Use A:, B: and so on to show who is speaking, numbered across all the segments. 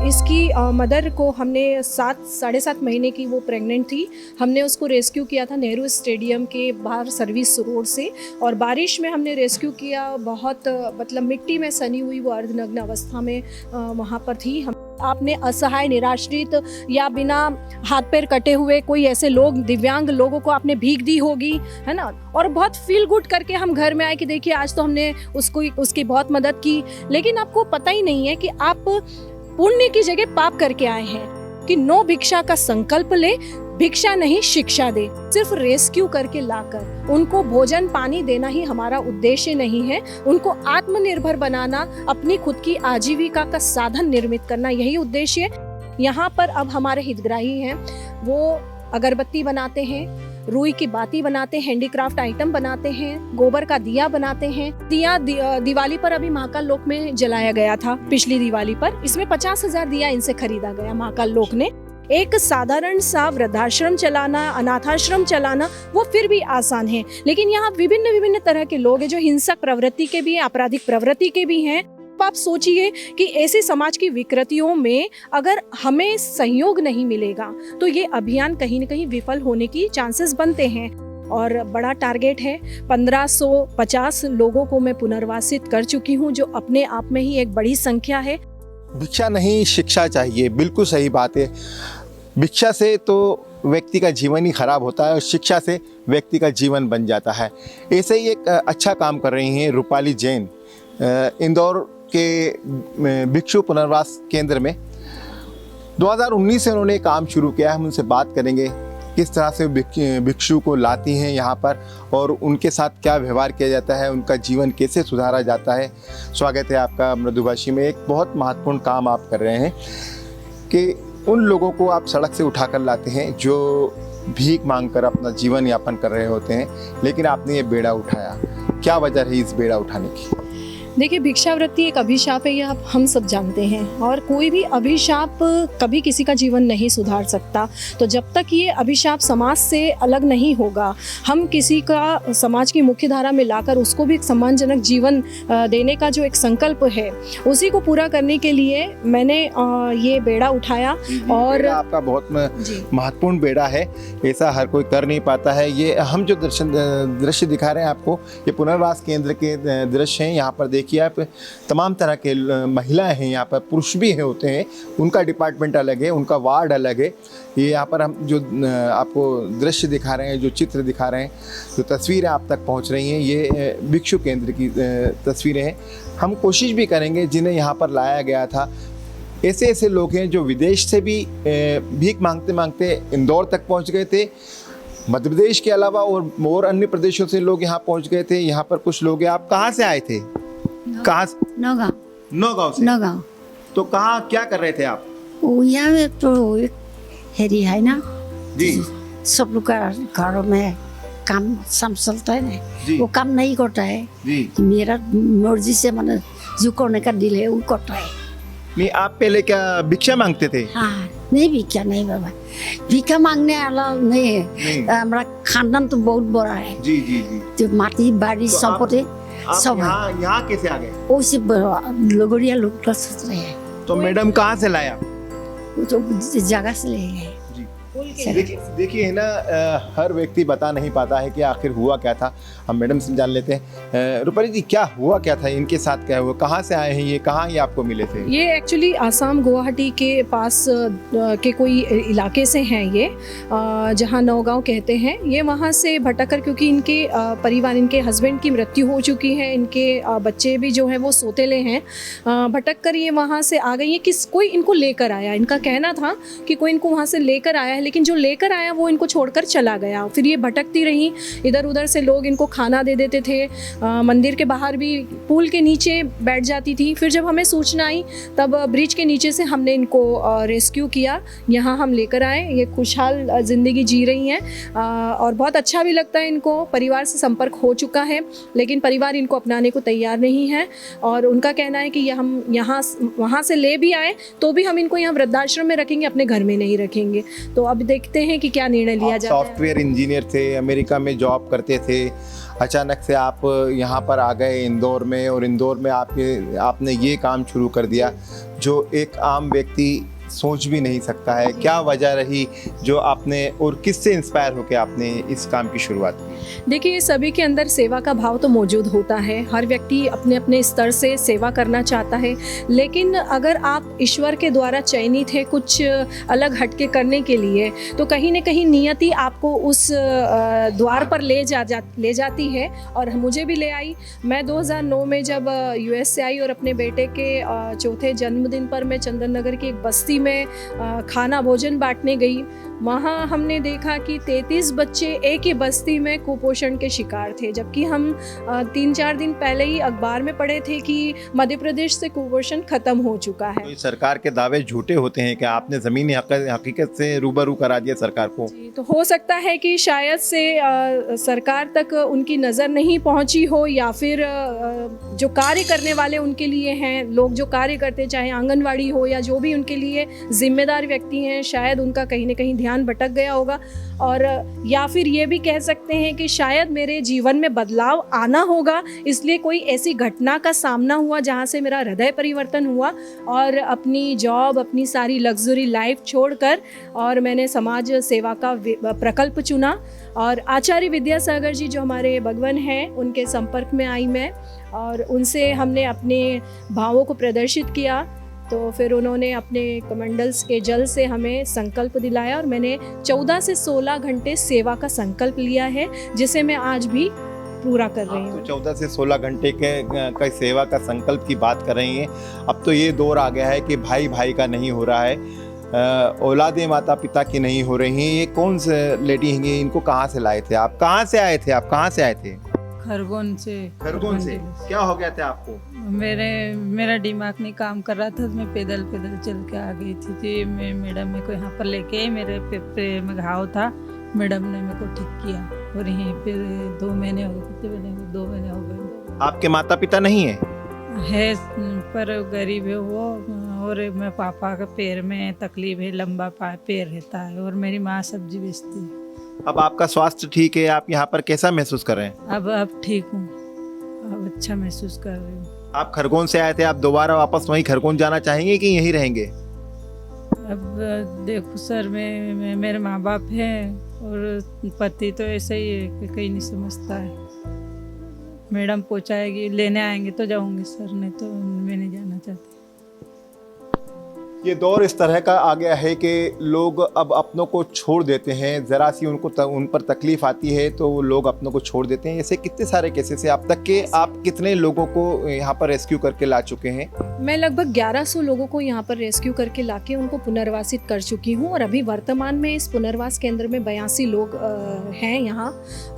A: इसकी मदर को हमने 7 साढ़े 7 महीने की वो प्रेग्नेंट थी। हमने उसको रेस्क्यू किया था नेहरू स्टेडियम के बाहर सर्विस रोड से, और बारिश में हमने रेस्क्यू किया। बहुत मतलब मिट्टी में सनी हुई वो अर्धनग्न अवस्था में वहाँ पर थी। हम आपने असहाय, निराश्रित या बिना हाथ पैर कटे हुए कोई ऐसे लोग, दिव्यांग लोगों को आपने भीख दी होगी, है ना, और बहुत फील गुड करके हम घर में आए कि देखिए आज तो हमने उसकी बहुत मदद की। लेकिन आपको पता ही नहीं है कि आप पुण्य की जगह पाप करके आए हैं। कि नो भिक्षा का संकल्प ले, भिक्षा नहीं शिक्षा दे। सिर्फ रेस्क्यू करके लाकर उनको भोजन पानी देना ही हमारा उद्देश्य नहीं है। उनको आत्मनिर्भर बनाना, अपनी खुद की आजीविका का साधन निर्मित करना, यही उद्देश्य है। यहाँ पर अब हमारे हितग्राही हैं, वो अगरबत्ती बनाते हैं, रुई की बाती बनाते हैं, हैंडीक्राफ्ट आइटम बनाते हैं, गोबर का दिया बनाते हैं। दिया दिवाली पर अभी महाकाल लोक में जलाया गया था, पिछली दिवाली पर। इसमें 50,000 दिया इनसे खरीदा गया महाकाल लोक ने। एक साधारण सा वृद्धाश्रम चलाना, अनाथाश्रम चलाना, वो फिर भी आसान है। लेकिन यहाँ विभिन्न तरह के लोग हैं जो हिंसक प्रवृत्ति के भी हैं, आपराधिक प्रवृत्ति के भी हैं। आप सोचिए कि ऐसी समाज की विकृतियों में अगर हमें सहयोग नहीं मिलेगा तो ये अभियान कहीं न कहीं विफल होने की चांसेस बनते हैं। और बड़ा टारगेट है, 1550 लोगों को मैं पुनर्वासित कर चुकी हूँ, जो अपने आप में ही एक बड़ी संख्या है।
B: भिक्षा नहीं शिक्षा चाहिए, बिल्कुल सही बात है। भिक्षा से तो व्यक्ति का जीवन ही खराब होता है और शिक्षा से व्यक्ति का जीवन बन जाता है। ऐसे ही एक अच्छा काम कर रही हैं रूपाली जैन, इंदौर के भिक्षु पुनर्वास केंद्र में 2019 से उन्होंने काम शुरू किया है। हम उनसे बात करेंगे किस तरह से भिक्षु को लाती हैं यहाँ पर और उनके साथ क्या व्यवहार किया जाता है, उनका जीवन कैसे सुधारा जाता है। स्वागत है आपका मृदुभाषी में। एक बहुत महत्वपूर्ण काम आप कर रहे हैं कि उन लोगों को आप सड़क से उठाकर लाते हैं जो भीख मांगकर अपना जीवन यापन कर रहे होते हैं, लेकिन आपने ये बेड़ा उठाया। क्या वजह है इस बेड़ा उठाने की?
A: देखिए, भिक्षावृत्ति एक अभिशाप है, यह हम सब जानते हैं, और कोई भी अभिशाप कभी किसी का जीवन नहीं सुधार सकता। तो जब तक ये अभिशाप समाज से अलग नहीं होगा, हम किसी का समाज की मुख्य धारा में लाकर उसको भी एक सम्मानजनक जीवन देने का जो एक संकल्प है, उसी को पूरा करने के लिए मैंने ये बेड़ा उठाया। और
B: आपका बहुत महत्वपूर्ण बेड़ा है, ऐसा हर कोई कर नहीं पाता है। ये हम जो दृश्य दिखा रहे हैं आपको, ये पुनर्वास केंद्र के दृश्य हैं। यहाँ पर देखिए आप, तमाम तरह के महिलाएं हैं यहाँ पर, पुरुष भी है होते हैं, उनका डिपार्टमेंट अलग है, उनका वार्ड अलग है। ये यहाँ पर हम जो आपको दृश्य दिखा रहे हैं, जो चित्र दिखा रहे हैं, जो तस्वीरें आप तक पहुँच रही हैं, ये भिक्षु केंद्र की तस्वीरें हैं। हम कोशिश भी करेंगे जिन्हें यहाँ पर लाया गया था। ऐसे लोग हैं जो विदेश से भी भीख मांगते मांगते इंदौर तक पहुँच गए थे। मध्य प्रदेश के अलावा और अन्य प्रदेशों से लोग यहाँ पहुँच गए थे। यहाँ पर कुछ लोग हैं। आप कहाँ से आए थे? कहाँ? नौगांव से।
C: नौगांव।
B: तो कहाँ क्या कर रहे थे आप?
C: यहाँ तो हेरी है ना
B: जी,
C: सब लोग का घरों में काम चलता है ना, वो काम नहीं करता है
B: जी।
C: मेरा मर्जी से मैंने जो करने का दिल है वो करता है।
B: नहीं, आप पहले क्या भिक्षा मांगते थे?
C: हाँ, नहीं भिक्षा नहीं बाबा, भिक्षा मांगने वाला नहीं है। हमारा खानदान तो बहुत बड़ा है
B: जी जी जी।
C: तो माटी बाड़ी संपत्ति सब है।
B: यहाँ कैसे आ गए?
C: उसी लोगोरिया लोग का सोच रहे हैं।
B: तो मैडम कहाँ से लाया?
C: वो तो जगह से ले गए।
B: देखिए है ना, हर व्यक्ति बता नहीं पाता है कि आखिर हुआ क्या था। हम मैडम से जान लेते हैं। रूपाली जी, क्या हुआ क्या था, इनके साथ क्या हुआ, कहाँ से आए हैं ये, कहाँ ये आपको मिले थे?
A: ये एक्चुअली आसाम गुवाहाटी के पास के कोई इलाके से हैं, ये जहाँ नौगांव कहते हैं। ये वहाँ से भटककर, क्योंकि इनके परिवार, इनके हस्बैंड की मृत्यु हो चुकी है, इनके बच्चे भी जो हैं वो सोतेले हैं, भटक कर ये वहाँ से आ गई है। कोई इनको लेकर आया, इनका कहना था कि कोई इनको वहाँ से लेकर आया है, लेकिन जो लेकर आया वो इनको छोड़कर चला गया। फिर ये भटकती रही, इधर उधर से लोग इनको खाना दे देते थे। मंदिर के बाहर भी पुल के नीचे बैठ जाती थी। फिर जब हमें सूचना आई तब ब्रिज के नीचे से हमने इनको रेस्क्यू किया, यहाँ हम लेकर आए। ये खुशहाल ज़िंदगी जी रही हैं और बहुत अच्छा भी लगता है इनको। परिवार से संपर्क हो चुका है, लेकिन परिवार इनको अपनाने को तैयार नहीं है और उनका कहना है कि हम यहाँ वहाँ से ले भी आए तो भी हम इनको यहाँ वृद्धाश्रम में रखेंगे, अपने घर में नहीं रखेंगे। तो अब देखते हैं कि क्या निर्णय लिया जाता है।
B: सॉफ्टवेयर इंजीनियर थे, अमेरिका में जॉब करते थे, अचानक से आप यहाँ पर आ गए इंदौर में, और इंदौर में आपने ये काम शुरू कर दिया जो एक आम व्यक्ति सोच भी नहीं सकता है। क्या वजह रही जो आपने, और किससे इंस्पायर होकर आपने इस काम की शुरुआत की?
A: देखिए, सभी के अंदर सेवा का भाव तो मौजूद होता है। हर व्यक्ति अपने अपने स्तर से सेवा करना चाहता है, लेकिन अगर आप ईश्वर के द्वारा चयनित है कुछ अलग हटके करने के लिए, तो कहीं न कहीं नियति आपको उस द्वार पर ले जाती है, और मुझे भी ले आई। मैं 2009 में जब यूएस से आई और अपने बेटे के चौथे जन्मदिन पर मैं चंदन नगर की एक बस्ती में खाना भोजन बांटने गई। वहाँ हमने देखा कि 33 बच्चे एक ही बस्ती में कुपोषण के शिकार थे, जबकि हम 3-4 दिन पहले ही अखबार में पढ़े थे कि मध्य प्रदेश से कुपोषण खत्म हो चुका है।
B: तो सरकार के दावे झूठे होते हैं कि आपने ज़मीनी हकीकत से रूबरू करा दिया सरकार को?
A: तो हो सकता है कि शायद से सरकार तक उनकी नज़र नहीं पहुंची हो, या फिर जो कार्य करने वाले उनके लिए हैं, लोग जो कार्य करते, चाहे आंगनवाड़ी हो या जो भी उनके लिए जिम्मेदार व्यक्ति हैं, शायद उनका कहीं ना कहीं ध्यान भटक गया होगा। और या फिर ये भी कह सकते हैं कि शायद मेरे जीवन में बदलाव आना होगा, इसलिए कोई ऐसी घटना का सामना हुआ जहाँ से मेरा हृदय परिवर्तन हुआ, और अपनी जॉब, अपनी सारी लग्जरी लाइफ छोड़कर और मैंने समाज सेवा का प्रकल्प चुना। और आचार्य विद्यासागर जी जो हमारे भगवान हैं, उनके संपर्क में आई मैं, और उनसे हमने अपने भावों को प्रदर्शित किया। तो फिर उन्होंने अपने कमंडल्स के जल से हमें संकल्प दिलाया, और मैंने 14 से 16 घंटे सेवा का संकल्प लिया है, जिसे मैं आज भी पूरा कर रही हूँ।
B: तो 14 से 16 घंटे का सेवा का संकल्प की बात कर रही हैं। अब तो ये दौर आ गया है कि भाई भाई का नहीं हो रहा है, औलादें माता पिता की नहीं हो रही हैं। ये कौन से लेडी हैं, इनको कहाँ से लाए थे आप? कहाँ से आए थे आप? कहाँ से आए थे?
D: खरगोन से।
B: खरगोन से। क्या हो गया था आपको?
D: मेरा दिमाग नहीं काम कर रहा था, तो मैं पैदल चल के आ गई थी। मैं मैडम मेरे को यहाँ पर लेके, मेरे पैर में घाव था, मैडम ने मेरे को ठीक किया, और यहीं पे 2 महीने हो गए। कितने महीने? 2 महीने हो गए।
B: आपके माता पिता नहीं है?
D: है, पर गरीब है वो, और मेरे पापा का पैर में तकलीफ है, लंबा पैर रहता है, और मेरी माँ सब्जी बेचती है।
B: अब आपका स्वास्थ्य ठीक है? आप यहाँ पर कैसा महसूस कर रहे हैं?
D: अब ठीक हूँ, अब अच्छा महसूस कर रही हूँ।
B: आप खरगोन से आए थे, आप दोबारा वापस वहीं खरगोन जाना चाहेंगे कि यहीं रहेंगे?
D: अब देखो सर, मैं मेरे माँ बाप हैं, और पति तो ऐसा ही है कि कहीं नहीं समझता है। मैडम पहुँचाएगी, लेने आएंगे तो जाऊँगी सर, नहीं तो मैं नहीं जाना चाहती।
B: ये दौर इस तरह का आ गया है कि लोग अब अपनों को छोड़ देते हैं, ज़रा सी उन पर तकलीफ़ आती है तो वो लोग अपनों को छोड़ देते हैं। ऐसे कितने सारे केसेस हैं अब तक के? आप कितने लोगों को यहाँ पर रेस्क्यू करके ला चुके हैं?
A: मैं लगभग 1100 लोगों को यहाँ पर रेस्क्यू करके लाके उनको पुनर्वासित कर चुकी हूँ, और अभी वर्तमान में इस पुनर्वास केंद्र में 82 लोग हैं यहाँ।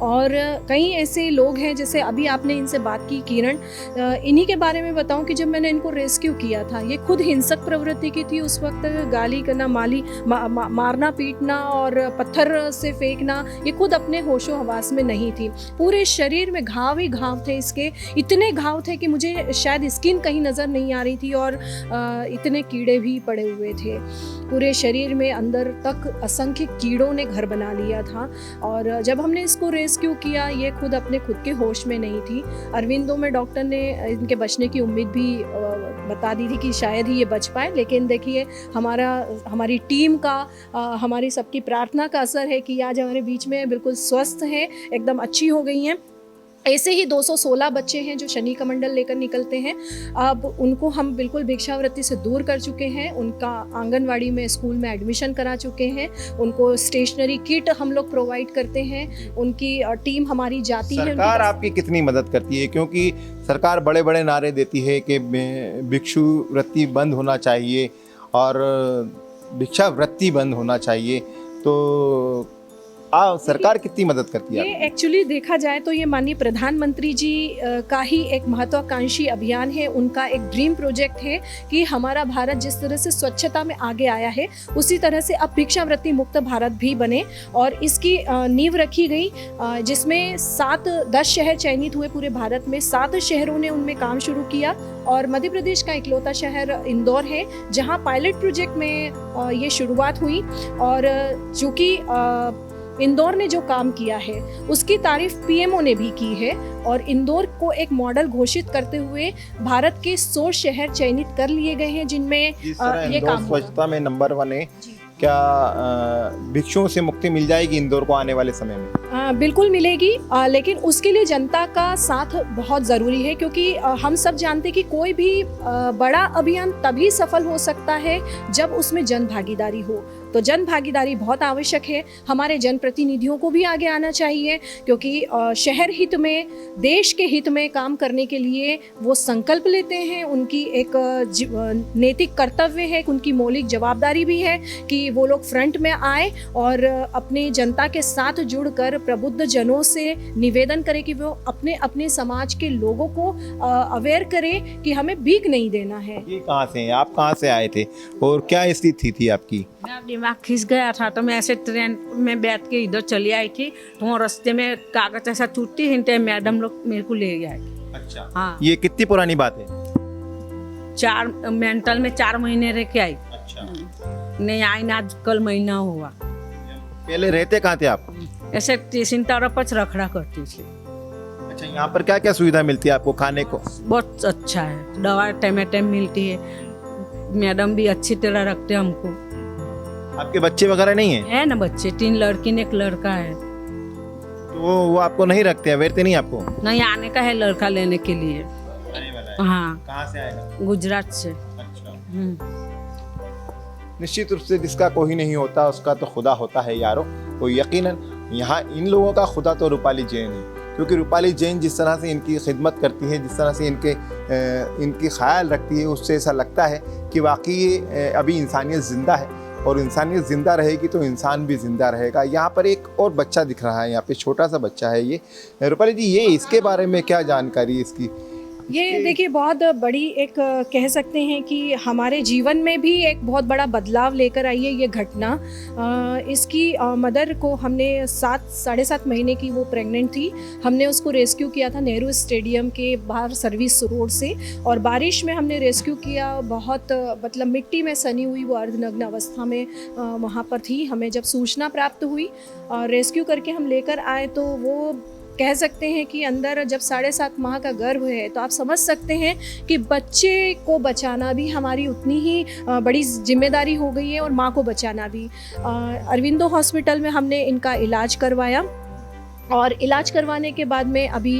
A: और कई ऐसे लोग हैं, जैसे अभी आपने इनसे बात की किरण, इन्हीं के बारे में बताऊँ कि जब मैंने इनको रेस्क्यू किया था, ये खुद हिंसक प्रवृत्ति की थी। उस वक्त गाली करना, मारना पीटना और पत्थर से फेंकना, ये खुद अपने होशो हवास में नहीं थी। पूरे शरीर में घाव ही घाव थे इसके, इतने घाव थे कि मुझे शायद स्किन कहीं नज़र नहीं आ रही थी, और इतने कीड़े भी पड़े हुए थे पूरे शरीर में, अंदर तक असंख्य कीड़ों ने घर बना लिया था। और जब हमने इसको रेस्क्यू किया, ये खुद के होश में नहीं थी। अरविंदो में डॉक्टर ने इनके बचने की उम्मीद भी बता दी थी कि शायद ही ये बच पाए, लेकिन देखिए हमारी टीम का, हमारी सबकी प्रार्थना का असर है कि आज हमारे बीच में बिल्कुल स्वस्थ हैं, एकदम अच्छी हो गई हैं। ऐसे ही 216 बच्चे हैं जो शनि कमंडल लेकर निकलते हैं। अब उनको हम बिल्कुल भिक्षावृत्ति से दूर कर चुके हैं, उनका आंगनवाड़ी में, स्कूल में एडमिशन करा चुके हैं, उनको स्टेशनरी किट हम लोग प्रोवाइड करते हैं, उनकी टीम हमारी जाती है।
B: सरकार आपकी कितनी मदद करती है? क्योंकि सरकार बड़े बड़े नारे देती है कि भिक्षुवृत्ति बंद होना चाहिए और भिक्षावृत्ति बंद होना चाहिए, तो सरकार कितनी मदद करती है?
A: ये एक्चुअली देखा जाए तो ये माननीय प्रधानमंत्री जी का ही एक महत्वाकांक्षी अभियान है, उनका एक ड्रीम प्रोजेक्ट है कि हमारा भारत जिस तरह से स्वच्छता में आगे आया है, उसी तरह से अब भिक्षावृत्ति मुक्त भारत भी बने। और इसकी नींव रखी गई, जिसमें 7-10 शहर चयनित हुए पूरे भारत में। 7 शहरों ने उनमें काम शुरू किया, और मध्य प्रदेश का इकलौता शहर इंदौर है जहाँ पायलट प्रोजेक्ट में ये शुरुआत हुई। और चूँकि इंदौर ने जो काम किया है उसकी तारीफ पीएमओ ने भी की है और इंदौर को एक मॉडल घोषित करते हुए भारत के 100 शहर चयनित कर लिए गए हैं जिनमें
B: जिस तरह
A: ये
B: इंदौर
A: काम हुआ।
B: स्वच्छता में नंबर 1 है, क्या भिक्षुओं से मुक्ति मिल जाएगी इंदौर को आने वाले समय में?
A: बिल्कुल मिलेगी, लेकिन उसके लिए जनता का साथ बहुत ज़रूरी है क्योंकि हम सब जानते हैं कि कोई भी बड़ा अभियान तभी सफल हो सकता है जब उसमें जन भागीदारी हो। तो जन भागीदारी बहुत आवश्यक है। हमारे जनप्रतिनिधियों को भी आगे आना चाहिए क्योंकि शहर हित में, देश के हित में काम करने के लिए वो संकल्प लेते हैं। उनकी एक नैतिक कर्तव्य है, उनकी मौलिक जवाबदारी भी है कि वो लोग फ्रंट में आए और अपने जनता के साथ जुड़कर प्रबुद्ध जनों से निवेदन करें कि वो अपने अपने समाज के लोगों को अवेयर करें कि हमें भीख नहीं देना है।
B: ये कहाँ से हैं आप, कहाँ से आए थे और क्या स्थिति थी आपकी?
E: मेरा दिमाग खिंच गया था तो मैं ऐसे ट्रेन में बैठ के इधर चली आई थी तो वहाँ रास्ते में कागज ऐसा टूटती हिंटे मैडम लोग मेरे को ले गए।
B: अच्छा,
E: हाँ,
B: ये कितनी पुरानी बात है?
E: 4 महीने रह के आई।
B: अच्छा,
E: नहीं आई ना, आज कल महीना हुआ।
B: पहले रहते कहाँ थे आप?
E: ऐसे स्टेशन तरफ पर रखड़ा करती थी।
B: अच्छा, यहाँ पर क्या क्या सुविधा मिलती है आपको खाने को?
E: बहुत अच्छा है, दवा टाइम टाइम मिलती है, मैडम भी अच्छी तरह रखते हैं हमको।
B: आपके बच्चे वगैरह नहीं है?
E: है ना बच्चे, 3 लड़की ने 1 लड़का है।
B: तो वो आपको नहीं रखते हैं, वेरते नहीं आपको?
E: नहीं, आने का है लड़का लेने के लिए।
B: आने वाला है।
E: हाँ,
B: कहाँ से आएगा?
E: गुजरात से।
B: अच्छा,
E: हम्म।
B: निश्चित रूप से जिसका कोई नहीं होता उसका तो खुदा होता है यारो। तो यकीनन यहाँ इन लोगों का खुदा तो रूपाली जैन है, क्योंकि रूपाली जैन जिस तरह से इनकी खिदमत करती है, जिस तरह से इनकी ख्याल रखती है, उससे ऐसा लगता है कि वाकई अभी इंसानियत ज़िंदा है और इंसानियत ज़िंदा रहेगी तो इंसान भी ज़िंदा रहेगा। यहाँ पर एक और बच्चा दिख रहा है, यहाँ पे छोटा सा बच्चा है ये। रूपाली जी, ये इसके बारे में क्या जानकारी है इसकी?
A: ये देखिए बहुत बड़ी एक कह सकते हैं कि हमारे जीवन में भी एक बहुत बड़ा बदलाव लेकर आई है ये घटना। इसकी मदर को हमने 7-7.5 महीने की वो प्रेग्नेंट थी। हमने उसको रेस्क्यू किया था नेहरू स्टेडियम के बाहर सर्विस रोड से और बारिश में हमने रेस्क्यू किया। बहुत मतलब मिट्टी में सनी हुई वो अर्धनग्न अवस्था में वहाँ पर थी। हमें जब सूचना प्राप्त हुई और रेस्क्यू करके हम लेकर आए तो वो कह सकते हैं कि अंदर जब 7.5 माह का गर्भ है तो आप समझ सकते हैं कि बच्चे को बचाना भी हमारी उतनी ही बड़ी जिम्मेदारी हो गई है और माँ को बचाना भी। अरविंदो हॉस्पिटल में हमने इनका इलाज करवाया और इलाज करवाने के बाद में अभी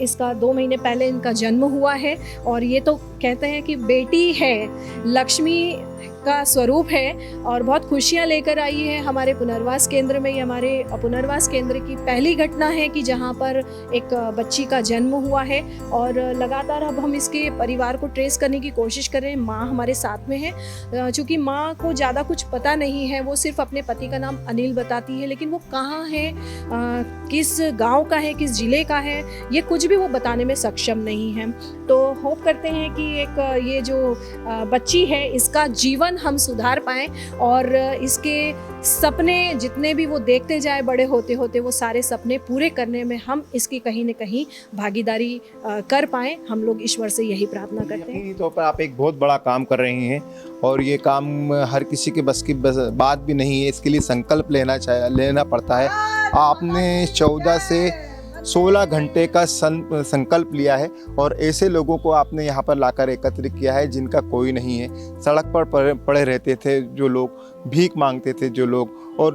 A: इसका 2 महीने पहले इनका जन्म हुआ है और ये तो कहते हैं कि बेटी है, लक्ष्मी का स्वरूप है और बहुत खुशियाँ लेकर आई है हमारे पुनर्वास केंद्र में। ये हमारे पुनर्वास केंद्र की पहली घटना है कि जहाँ पर एक बच्ची का जन्म हुआ है और लगातार अब हम इसके परिवार को ट्रेस करने की कोशिश कर रहे हैं। माँ हमारे साथ में है, चूँकि माँ को ज़्यादा कुछ पता नहीं है, वो सिर्फ अपने पति का नाम अनिल बताती है, लेकिन वो कहाँ है, किस गाँव का है, किस ज़िले का है, ये कुछ भी वो बताने में सक्षम नहीं है। तो होप करते हैं कि एक ये जो बच्ची है इसका जीवन हम सुधार पाएँ और इसके सपने जितने भी वो देखते जाए बड़े होते होते वो सारे सपने पूरे करने में हम इसकी कहीं न कहीं भागीदारी कर पाएँ। हम लोग ईश्वर से यही प्रार्थना करते हैं।
B: यकीनी तौर पर आप एक बहुत बड़ा काम कर रहे हैं और ये काम हर किसी के बस की बात भी नहीं है, इसके लिए संकल्प लेना पड़ता है। आपने 14 से 16 घंटे का संकल्प लिया है और ऐसे लोगों को आपने यहाँ पर लाकर एकत्रित किया है जिनका कोई नहीं है, सड़क पर पड़े रहते थे जो लोग, भीख मांगते थे जो लोग। और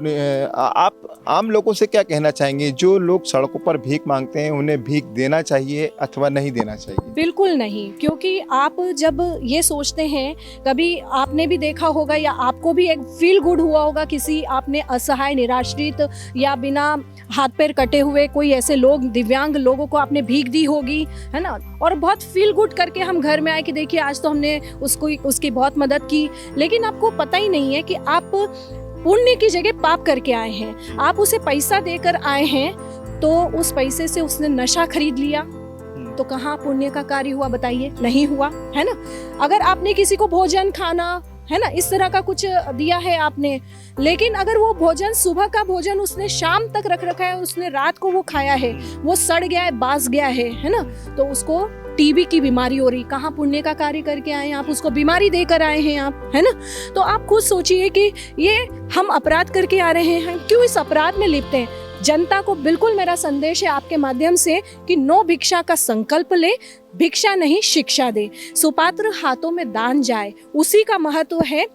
B: आप आम लोगों से क्या कहना चाहेंगे? जो लोग सड़कों पर भीख मांगते हैं उन्हें भीख देना चाहिए अथवा नहीं देना चाहिए?
A: बिल्कुल नहीं, क्योंकि आप जब ये सोचते हैं, कभी आपने भी देखा होगा या आपको भी एक फील गुड हुआ होगा, किसी आपने असहाय, निराश्रित या बिना हाथ पैर कटे हुए कोई ऐसे लोग, दिव्यांग लोगों को आपने भीख दी होगी, है ना, और बहुत फील गुड करके हम घर में आए कि देखिए आज तो हमने उसकी बहुत मदद की। लेकिन आपको पता ही नहीं है कि आप पुण्य की जगह पाप करके आए हैं। आप उसे पैसा देकर आए हैं तो उस पैसे से उसने नशा खरीद लिया, तो कहाँ पुण्य का कार्य हुआ बताइए? नहीं हुआ, है ना। अगर आपने किसी को भोजन खाना, है ना, इस तरह का कुछ दिया है आपने, लेकिन अगर वो भोजन, सुबह का भोजन उसने शाम तक रख रखा है, उसने रात को वो खाया है, वो सड़ गया है, बास गया है ना, तो उसको टीबी की बीमारी हो रही, कहाँ पुण्य का कार्य करके आए हैं आप, उसको बीमारी देकर आए हैं आप, है ना। तो आप खुद सोचिए कि ये हम अपराध करके आ रहे हैं, क्यों इस अपराध में लिप्त हैं। जनता को बिल्कुल मेरा संदेश है आपके माध्यम से कि नो भिक्षा का संकल्प ले, भिक्षा नहीं शिक्षा दे, सुपात्र हाथों में दान जाए, उसी का महत्व है,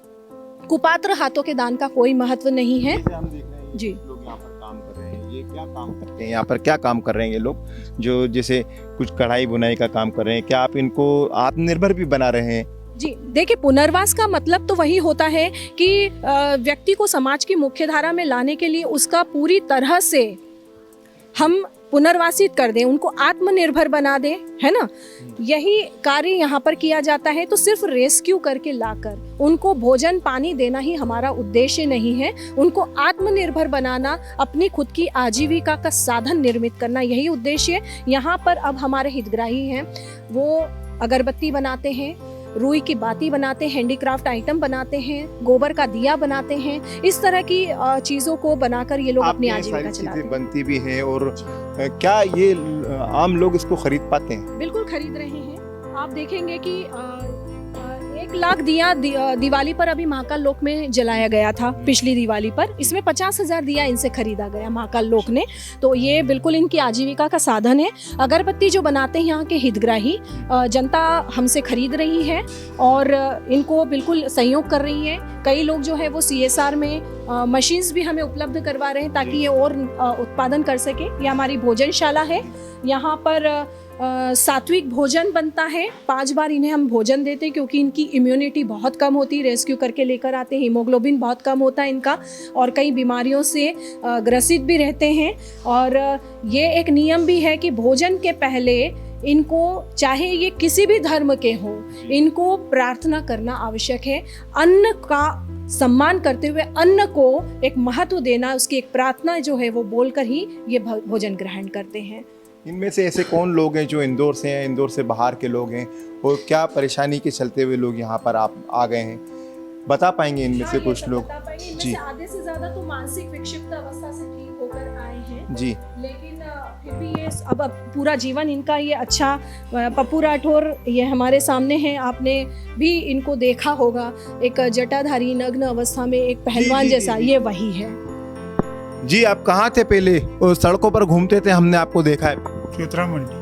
A: कुपात्र हाथों के दान का कोई महत्व नहीं है।
B: जैसे हम देख रहे हैं
A: जी।
B: लोग यहाँ पर काम कर रहे हैं, ये क्या काम करते हैं, यहाँ पर क्या काम कर रहे हैं ये लोग, जो जैसे कुछ कढ़ाई बुनाई का काम कर रहे हैं, क्या आप इनको आत्मनिर्भर भी बना रहे हैं?
A: जी देखिए, पुनर्वास का मतलब तो वही होता है कि व्यक्ति को समाज की मुख्य धारा में लाने के लिए उसका पूरी तरह से हम पुनर्वासित कर दें, उनको आत्मनिर्भर बना दें, है ना। यही कार्य यहाँ पर किया जाता है। तो सिर्फ रेस्क्यू करके लाकर उनको भोजन पानी देना ही हमारा उद्देश्य नहीं है, उनको आत्मनिर्भर बनाना, अपनी खुद की आजीविका का साधन निर्मित करना, यही उद्देश्य है। यहाँ पर अब हमारे हितग्राही हैं, वो अगरबत्ती बनाते हैं, रुई की बाती बनाते हैं, हैंडीक्राफ्ट आइटम बनाते हैं, गोबर का दिया बनाते हैं, इस तरह की चीज़ों को बनाकर ये लोग अपनी आजीविका चलाते हैं।
B: बनती भी हैं और क्या ये आम लोग इसको खरीद पाते हैं?
A: बिल्कुल खरीद रहे हैं। आप देखेंगे कि 1 लाख दिया दिवाली पर अभी महाकाल लोक में जलाया गया था, पिछली दिवाली पर। इसमें 50,000 दिया इनसे खरीदा गया महाकाल लोक ने। तो ये बिल्कुल इनकी आजीविका का साधन है। अगरबत्ती जो बनाते हैं यहाँ के हितग्राही, जनता हमसे खरीद रही है और इनको बिल्कुल सहयोग कर रही है। कई लोग जो है वो CSR में मशीन्स भी हमें उपलब्ध करवा रहे हैं ताकि ये और उत्पादन कर सके। ये हमारी भोजनशाला है, यहाँ पर सात्विक भोजन बनता है। 5 बार इन्हें हम भोजन देते हैं क्योंकि इनकी इम्यूनिटी बहुत कम होती है। रेस्क्यू करके लेकर आते हैं, हीमोग्लोबिन बहुत कम होता है इनका और कई बीमारियों से ग्रसित भी रहते हैं। और ये एक नियम भी है कि भोजन के पहले इनको, चाहे ये किसी भी धर्म के हों, इनको प्रार्थना करना आवश्यक है। अन्न का सम्मान करते हुए अन्न को एक महत्व देना, उसकी एक प्रार्थना जो है वो बोलकर ही ये भोजन ग्रहण करते हैं।
B: इनमें से ऐसे कौन लोग हैं जो इंदौर से हैं, इंदौर से बाहर के लोग हैं, और क्या परेशानी के चलते हुए लोग यहाँ पर आप आ गए हैं, बता पाएंगे इनमें से कुछ लोग?
A: जी, आधे से ज्यादा तो मानसिक विक्षिप्त अवस्था से ठीक होकर आए हैं
B: जी,
A: लेकिन फिर भी ये अब पूरा जीवन इनका ये अच्छा। पप्पू राठौर ये हमारे सामने हैं, आपने भी इनको देखा होगा, एक जटाधारी नग्न अवस्था में एक पहलवान जैसा, ये वही है।
B: जी, आप कहाँ थे पहले? और सड़कों पर घूमते थे, हमने आपको देखा है।
F: चौतरा मंडी।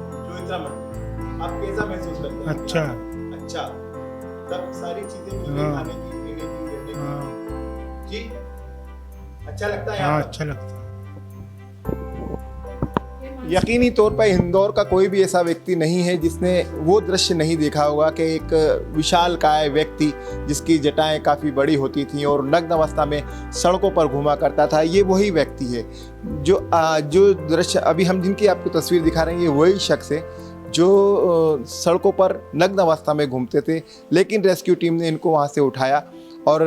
B: आप कैसा महसूस करते हैं?
F: अच्छा।
B: अच्छा, तब सारी चीजें मिल
F: हाँ।
B: खाने की, पीने की, रहने की।
F: हाँ
B: जी, अच्छा लगता है
F: हाँ,
B: यहाँ पर?
F: अच्छा लगता है।
B: यकीनी तौर पर इंदौर का कोई भी ऐसा व्यक्ति नहीं है जिसने वो दृश्य नहीं देखा होगा कि एक विशालकाय व्यक्ति जिसकी जटाएं काफ़ी बड़ी होती थीं और नग्न अवस्था में सड़कों पर घूमा करता था, ये वही व्यक्ति है। जो दृश्य अभी हम जिनकी आपको तस्वीर दिखा रहे हैं, ये वही शख्स है जो सड़कों पर नग्न अवस्था में घूमते थे, लेकिन रेस्क्यू टीम ने इनको वहाँ से उठाया और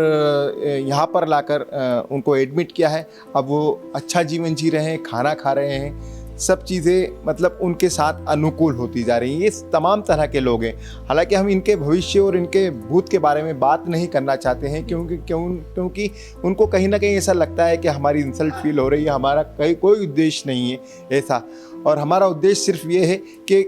B: यहाँ पर लाकर उनको एडमिट किया है। अब वो अच्छा जीवन जी रहे हैं, खाना खा रहे हैं, सब चीज़ें मतलब उनके साथ अनुकूल होती जा रही हैं। ये तमाम तरह के लोग हैं। हालांकि हम इनके भविष्य और इनके भूत के बारे में बात नहीं करना चाहते हैं क्योंकि उनको कहीं ना कहीं ऐसा लगता है कि हमारी इंसल्ट फील हो रही है। हमारा कोई उद्देश्य नहीं है ऐसा, और हमारा उद्देश्य सिर्फ ये है कि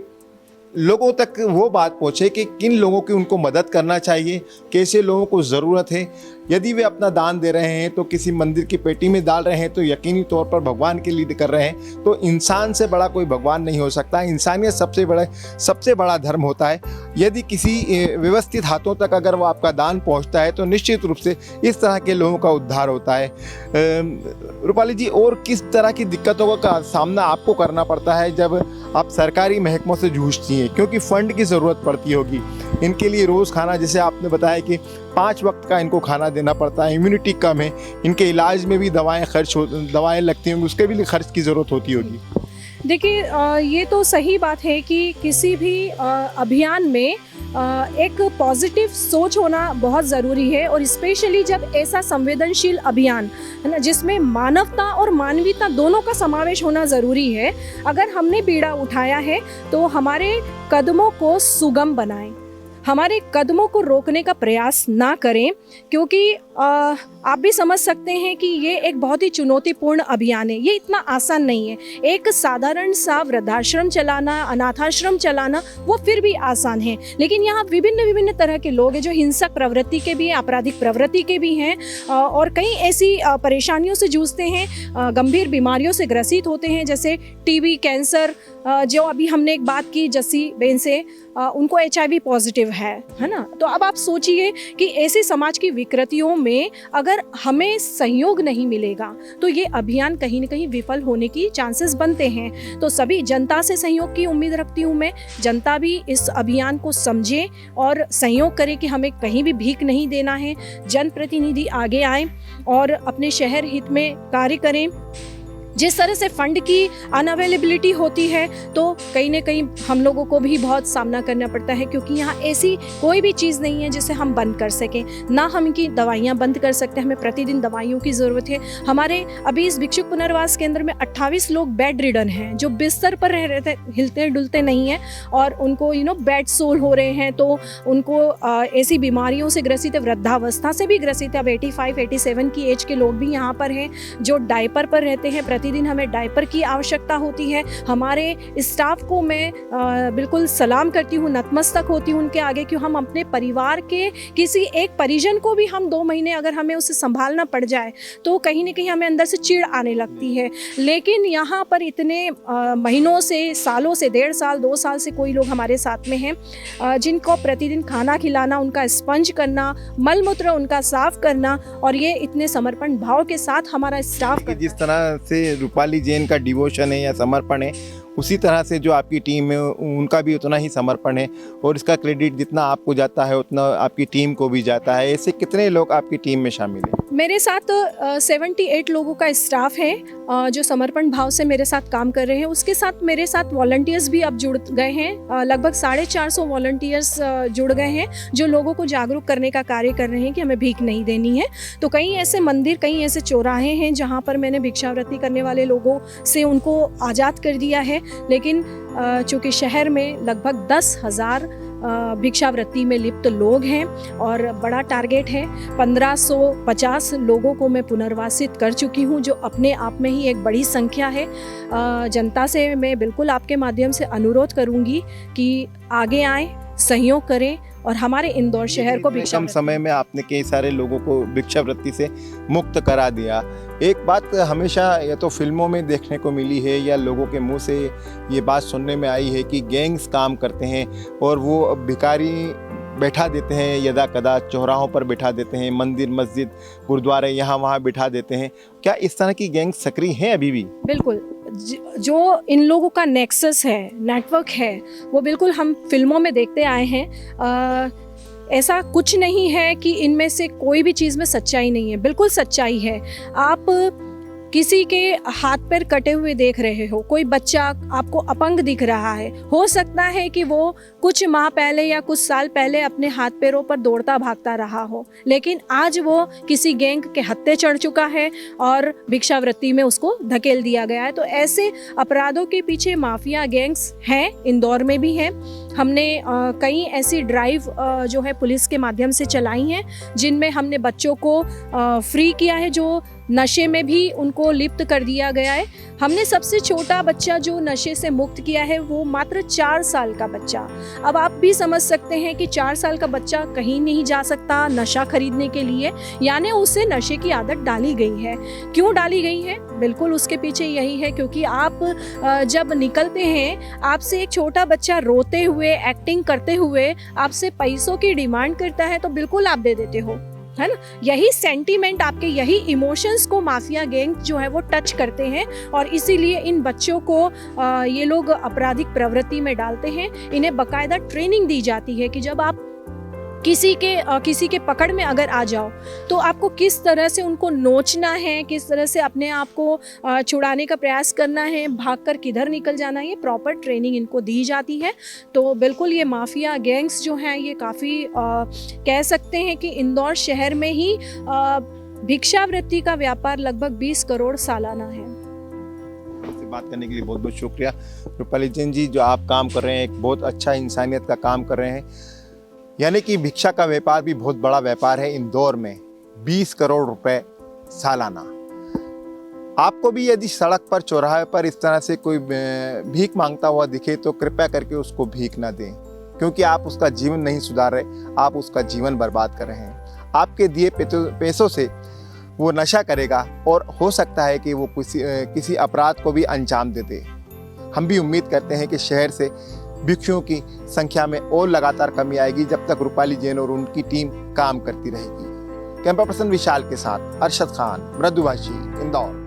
B: लोगों तक वो बात पहुँचे कि किन लोगों की उनको मदद करना चाहिए, कैसे लोगों को ज़रूरत है। यदि वे अपना दान दे रहे हैं तो किसी मंदिर की पेटी में डाल रहे हैं तो यकीनी तौर पर भगवान के लिए कर रहे हैं। तो इंसान से बड़ा कोई भगवान नहीं हो सकता। इंसानियत सबसे बड़ा धर्म होता है। यदि किसी व्यवस्थित हाथों तक अगर वो आपका दान पहुंचता है तो निश्चित रूप से इस तरह के लोगों का उद्धार होता है। रूपाली जी, और किस तरह की दिक्कतों का सामना आपको करना पड़ता है जब आप सरकारी महकमों से जूझती हैं, क्योंकि फ़ंड की ज़रूरत पड़ती होगी इनके लिए? रोज़ खाना, जैसे आपने बताया कि 5 वक्त का इनको खाना देना पड़ता है, इम्यूनिटी कम है, इनके इलाज में भी दवाएं लगती होंगी, उसके भी लिए खर्च की ज़रूरत होती होगी।
A: देखिए, ये तो सही बात है कि किसी भी अभियान में एक पॉजिटिव सोच होना बहुत ज़रूरी है, और स्पेशली जब ऐसा संवेदनशील अभियान है ना, जिसमें मानवता और मानवीयता दोनों का समावेश होना ज़रूरी है। अगर हमने बीड़ा उठाया है तो हमारे कदमों को सुगम बनाएं, हमारे कदमों को रोकने का प्रयास ना करें, क्योंकि आप भी समझ सकते हैं कि ये एक बहुत ही चुनौतीपूर्ण अभियान है। ये इतना आसान नहीं है। एक साधारण सा वृद्धाश्रम चलाना, अनाथाश्रम चलाना, वो फिर भी आसान है, लेकिन यहाँ विभिन्न तरह के लोग हैं जो हिंसक प्रवृत्ति के भी हैं, आपराधिक प्रवृत्ति के भी हैं, और कई ऐसी परेशानियों से जूझते हैं, गंभीर बीमारियों से ग्रसित होते हैं, जैसे टीबी, कैंसर। जो अभी हमने एक बात की जस्सी बेन से, उनको HIV पॉजिटिव है ना। तो अब आप सोचिए कि ऐसे समाज की विकृतियों में अगर हमें सहयोग नहीं मिलेगा तो ये अभियान कहीं न कहीं विफल होने की चांसेस बनते हैं। तो सभी जनता से सहयोग की उम्मीद रखती हूँ मैं। जनता भी इस अभियान को समझे और सहयोग करे कि हमें कहीं भी भीख नहीं देना है। जनप्रतिनिधि आगे आए और अपने शहर हित में कार्य करें। जिस तरह से फंड की अनअवेलेबिलिटी होती है तो कहीं ना कहीं हम लोगों को भी बहुत सामना करना पड़ता है, क्योंकि यहाँ ऐसी कोई भी चीज़ नहीं है जिसे हम बंद कर सकें। ना हम इनकी दवाइयाँ बंद कर सकते हैं, हमें प्रतिदिन दवाइयों की ज़रूरत है। हमारे अभी इस भिक्षुक पुनर्वास केंद्र में 28 लोग बेड रिडन हैं, जो बिस्तर पर रह रहे थे, हिलते डुलते नहीं हैं, और उनको बेड सोल हो रहे हैं। तो उनको ऐसी बीमारियों से ग्रसित है, वृद्धावस्था से भी ग्रसित है। अब 85-87 की एज के लोग भी यहाँ पर हैं जो डायपर पर रहते हैं। प्रतिदिन हमें डायपर की आवश्यकता होती है। हमारे स्टाफ को मैं बिल्कुल सलाम करती हूँ, नतमस्तक होती हूँ उनके आगे, कि हम अपने परिवार के किसी एक परिजन को भी हम 2 महीने अगर हमें उसे संभालना पड़ जाए तो कहीं ना कहीं हमें अंदर से चिढ़ आने लगती है। लेकिन यहाँ पर इतने महीनों से, सालों से, 1.5 साल 2 साल से कोई लोग हमारे साथ में हैं, जिनको प्रतिदिन खाना खिलाना, उनका स्पंज करना, मल मूत्र उनका साफ करना, और ये इतने समर्पण भाव के साथ हमारा स्टाफ
B: जिस तरह से रूपाली जैन का डिवोशन है या समर्पण है, उसी तरह से जो आपकी टीम है उनका भी उतना ही समर्पण है, और इसका क्रेडिट जितना आपको जाता है उतना आपकी टीम को भी जाता है। ऐसे कितने लोग आपकी टीम में शामिल हैं?
A: मेरे साथ 78 लोगों का स्टाफ है जो समर्पण भाव से मेरे साथ काम कर रहे हैं। उसके साथ मेरे साथ वॉलंटियर्स भी अब जुड़ गए हैं। लगभग 450 वॉलंटियर्स जुड़ गए हैं जो लोगों को जागरूक करने का कार्य कर रहे हैं कि हमें भीख नहीं देनी है। तो कई ऐसे मंदिर, कई ऐसे चौराहे हैं जहाँ पर मैंने भिक्षावृत्ति करने वाले लोगों से उनको आज़ाद कर दिया है। लेकिन चूँकि शहर में लगभग 10,000 भिक्षावृत्ति में लिप्त लोग हैं और बड़ा टारगेट है, 1550 लोगों को मैं पुनर्वासित कर चुकी हूं, जो अपने आप में ही एक बड़ी संख्या है। जनता से मैं बिल्कुल आपके माध्यम से अनुरोध करूंगी कि आगे आएं, सहयोग करें और हमारे इंदौर शहर को
B: कम समय में आपने कई सारे लोगों को भिक्षावृत्ति से मुक्त करा दिया। एक बात हमेशा या तो फिल्मों में देखने को मिली है या लोगों के मुंह से ये बात सुनने में आई है कि गैंग्स काम करते हैं और वो भिखारी बैठा देते हैं, यदा कदा चौराहों पर बैठा देते हैं, मंदिर, मस्जिद, गुरुद्वारे यहाँ वहाँ बैठा देते हैं। क्या इस तरह की गैंग सक्रिय हैं अभी भी?
A: बिल्कुल, जो इन लोगों का नेक्सस है, नेटवर्क है, वो बिल्कुल हम फिल्मों में देखते आए हैं। ऐसा कुछ नहीं है कि इनमें से कोई भी चीज़ में सच्चाई नहीं है, बिल्कुल सच्चाई है। आप किसी के हाथ पैर कटे हुए देख रहे हो, कोई बच्चा आपको अपंग दिख रहा है, हो सकता है कि वो कुछ माह पहले या कुछ साल पहले अपने हाथ पैरों पर दौड़ता भागता रहा हो, लेकिन आज वो किसी गैंग के हत्थे चढ़ चुका है और भिक्षावृत्ति में उसको धकेल दिया गया है। तो ऐसे अपराधों के पीछे माफिया गैंग्स हैं, इंदौर में भी हैं। हमने कई ऐसी ड्राइव जो है पुलिस के माध्यम से चलाई हैं, जिनमें हमने बच्चों को फ्री किया है, जो नशे में भी उनको लिप्त कर दिया गया है। हमने सबसे छोटा बच्चा जो नशे से मुक्त किया है वो मात्र 4 साल का बच्चा। अब आप भी समझ सकते हैं कि 4 साल का बच्चा कहीं नहीं जा सकता नशा खरीदने के लिए, यानी उसे नशे की आदत डाली गई है। क्यों डाली गई है? बिल्कुल उसके पीछे यही है क्योंकि आप जब निकलते हैं, आपसे एक छोटा बच्चा रोते हुए, एक्टिंग करते हुए आपसे पैसों की डिमांड करता है तो बिल्कुल आप दे देते हो, है ना। यही सेंटीमेंट, आपके यही इमोशंस को माफिया गैंग जो है वो टच करते हैं और इसीलिए इन बच्चों को ये लोग आपराधिक प्रवृत्ति में डालते हैं। इन्हें बाकायदा ट्रेनिंग दी जाती है कि जब आप किसी के पकड़ में अगर आ जाओ तो आपको किस तरह से उनको नोचना है, किस तरह से अपने आप को छुड़ाने का प्रयास करना है, भागकर किधर निकल जाना है, ये प्रॉपर ट्रेनिंग इनको दी जाती है। तो बिल्कुल ये माफिया गैंग्स जो हैं ये काफ़ी कह सकते हैं कि इंदौर शहर में ही भिक्षावृत्ति का व्यापार लगभग 20 करोड़ सालाना है।
B: बात करने के लिए बहुत बहुत शुक्रिया रूपाली जैन जी। जो आप काम कर रहे हैं एक बहुत अच्छा इंसानियत का काम कर रहे हैं। यानी कि भिक्षा का व्यापार भी बहुत बड़ा व्यापार है इंदौर में, 20 करोड़ रुपए सालाना। आपको भी यदि सड़क पर, चौराहे पर इस तरह से कोई भीख मांगता हुआ दिखे तो कृपया करके उसको भीख ना दें, क्योंकि आप उसका जीवन नहीं सुधार रहे, आप उसका जीवन बर्बाद कर रहे हैं। आपके दिए पैसों से वो नशा करेगा और हो सकता है कि वो किसी अपराध को भी अंजाम दे दे। हम भी उम्मीद करते हैं कि शहर से भिक्षुओं की संख्या में और लगातार कमी आएगी जब तक रूपाली जैन और उनकी टीम काम करती रहेगी। कैमरा पर्सन विशाल के साथ अरशद खान, मृदुभाषी, इंदौर।